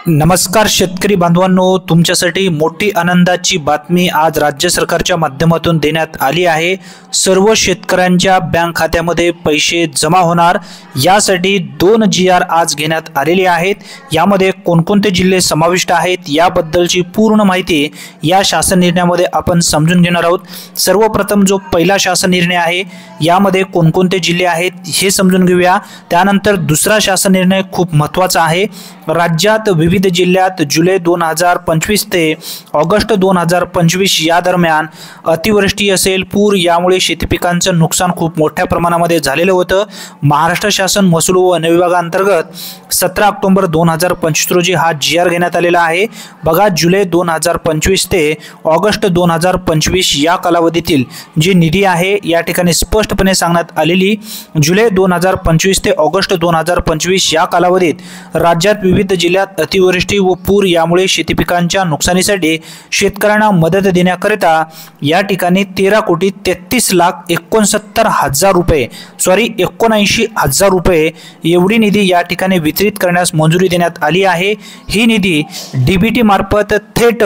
नमस्कार शेतकरी बांधवांनो, तुमच्यासाठी मोठी आनंदाची बातमी आज राज्य सरकारच्या माध्यमातून देण्यात आली आहे। सर्व शेतकऱ्यांच्या बँक खात्यामध्ये पैसे जमा होणार यासाठी 2 GR आज घेण्यात आलेले आहेत। यामध्ये कोणकोणते जिल्हे समाविष्ट आहेत याबद्दलची पूर्ण माहिती या शासन निर्णयामध्ये आपण समजून घेणार आहोत। सर्वप्रथम जो पहिला शासन निर्णय आहे यामध्ये कोणकोणते जिल्हे आहेत हे समजून घेऊया। त्यानंतर दुसरा शासन निर्णय खूप महत्त्वाचा आहे। राज्यात विविध जिल्ह्यात जुलै 2025 ते ऑगस्ट 2025 या दरम्यान अतिवृष्टी असेल, पूर यामुळे शेती पिकांचं नुकसान खूप मोठ्या प्रमाणामध्ये झालेलं होतं। महाराष्ट्र शासन महसूल व वन विभागांतर्गत 17 ऑक्टोबर 2025 रोजी हा GR घेण्यात आलेला आहे। बघा, जुलै 2025 ते ऑगस्ट 2025 या कालावधीतील जी निधी आहे या ठिकाणी स्पष्टपणे सांगण्यात आलेली जुलै 2025 ते ऑगस्ट 2025 या कालावधीत राज्यात विविध जिल्ह्यात अतिवृष्टी व पूर यामुळे शेती पिकांच्या नुकसानीसाठी शेतकऱ्यांना मदत देण्याकरिता या ठिकाणी 13,33,69,000 रुपये 79,000 रुपये एवढी निधी या ठिकाणी वितरित करण्यास मंजुरी देण्यात आली आहे। ही निधी DBT मार्फत थेट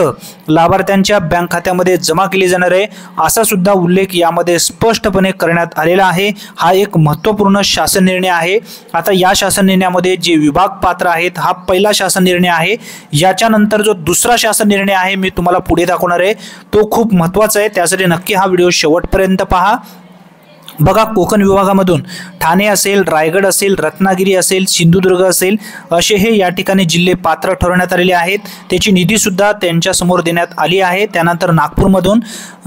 लाभार्थ्यांच्या बँक खात्यामध्ये जमा केली जाणार आहे असा सुद्धा उल्लेख यामध्ये स्पष्टपणे करण्यात आलेला आहे। हा एक महत्त्वपूर्ण शासन निर्णय आहे। आता या शासन निर्णयामध्ये जे विभाग पात्र आहेत हा पहिला शासन निर्णय आहे। याच्यानंतर जो दुसरा शासन निर्णय आहे मी तुम्हाला पुढे दाखवणार आहे तो खूप महत्त्वाचा आहे, त्यासाठी नक्की हा व्हिडिओ शेवटपर्यंत पहा। बघा, कोकण विभागामधून ठाणे असेल, रायगड असेल, रत्नागिरी असेल, सिंधुदुर्ग असेल असे हे या ठिकाणी जिल्हे पात्र ठरवण्यात आलेले आहेत। त्याची निधी सुद्धा त्यांच्या समोर देण्यात आली आहे। त्यानंतर नागपूरमधून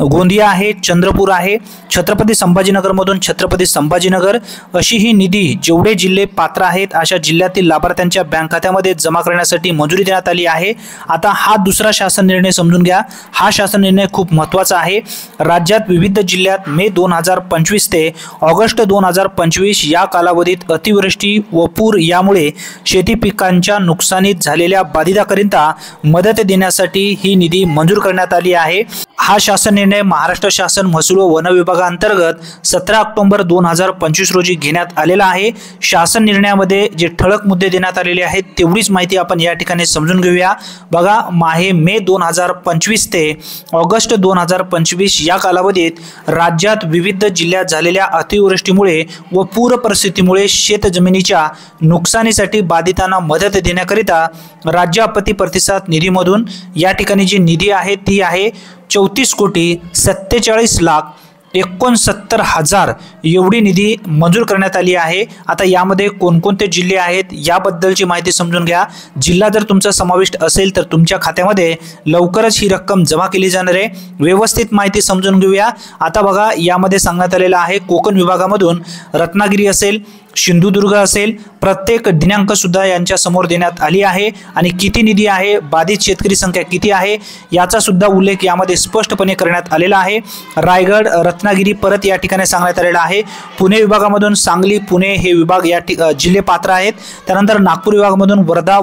गोंदिया आहे, चंद्रपूर आहे, छत्रपती संभाजीनगरमधून छत्रपती संभाजीनगर अशी ही निधी जेवढे जिल्हे पात्र आहेत अशा जिल्ह्यातील लाभार्थ्यांच्या बँक खात्यामध्ये जमा करण्यासाठी मंजुरी देण्यात आली आहे। आता हा दुसरा शासन निर्णय समजून घ्या। हा शासन निर्णय खूप महत्त्वाचा आहे। राज्यात विविध जिल्ह्यात मे 2025 ते ऑगस्ट 2025 या कालावधीत अतिवृष्टी व पूर यामुळे शेती पिकांच्या नुकसानीत झालेल्या बाधितांकरिता मदत देण्यासाठी ही निधी मंजूर करण्यात आली आहे। हा शासन निर्णय महाराष्ट्र शासन महसूल व वन विभागांतर्गत 17 ऑक्टोबर 2025 रोजी घेण्यात आलेला आहे। शासन निर्णयामध्ये जे ठळक मुद्दे देण्यात आलेले आहेत तेवढीच माहिती आपण या ठिकाणी समजून घेऊया। बघा, मे 2025 ते ऑगस्ट 2025 या कालावधीत राज्यात विविध जिल्ह्यात झालेल्या अतिवृष्टीमुळे व पूर परिस्थितीमुळे शेतजमिनीच्या नुकसानीसाठी बाधितांना मदत देण्याकरिता राज्य आपत्ती प्रतिसाद निधीमधून या ठिकाणी जी निधी आहे ती आहे 34,47,69,000 एवढी निधी मंजूर करण्यात आली आहे। आता यामध्ये कोणकोणते जिल्हे आहेत याबद्दलची माहिती समजून घ्या। जिल्हा जर तुमचा समाविष्ट असेल तर तुमच्या खात्यामध्ये लवकरच ही रक्कम जमा केली जाणार आहे। व्यवस्थित माहिती समजून घेऊया। आता बघा, यामध्ये सांगण्यात आलेलं आहे कोकण विभागामधून रत्नागिरी असेल, सिंधुदुर्ग असेल, प्रत्येक दिनांक सुद्धा यांच्या समोर देण्यात आली आहे आणि किती निधी आहे, बाधित शेतकरी संख्या किती आहे याचा सुद्धा उल्लेख यामध्ये स्पष्टपणे करण्यात आलेला आहे। रायगड, रत्नागिरी परत या ठिकाणी सांगण्यात आलेला आहे। पुणे विभागामधून सांगली, पुणे हे विभाग या जिल्हे पात्र आहेत। त्यानंतर नागपूर विभागामधून वर्धा,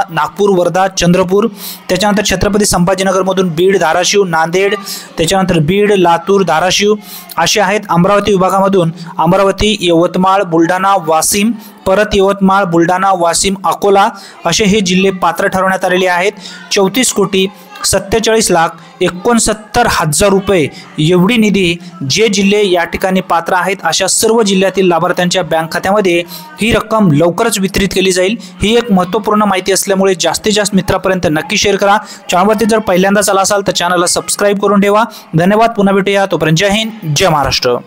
नागपूर, वर्धा, चंद्रपूर, त्याच्यानंतर छत्रपती संभाजीनगरमधून बीड, धाराशिव, नांदेड, त्याच्यानंतर बीड, लातूर, धाराशिव असे आहेत। अमरावती विभागामधून अमरावती, यवतमाळ, बुलढाणा, वाशिम, परत यवतमाळ, बुलढाणा, वाशिम, अकोला असे हे जिल्हे पात्र ठरवण्यात आलेले आहेत। 34,47,69,000 रुपये एवढी निधी जे जिल्हे या ठिकाणी पात्र आहेत अशा सर्व जिल्ह्यातील लाभार्थ्यांच्या बँक खात्यामध्ये ही रक्कम लवकरच वितरित केली जाईल। ही एक महत्त्वपूर्ण माहिती असल्यामुळे जास्तीत जास्त मित्रांपर्यंत नक्की शेअर करा। चॅनलवरती जर पहिल्यांदाच आला असाल तर चॅनलला सबस्क्राईब करून ठेवा। धन्यवाद, पुन्हा भेटूया, तोपर्यंत जय हिंद, जय महाराष्ट्र।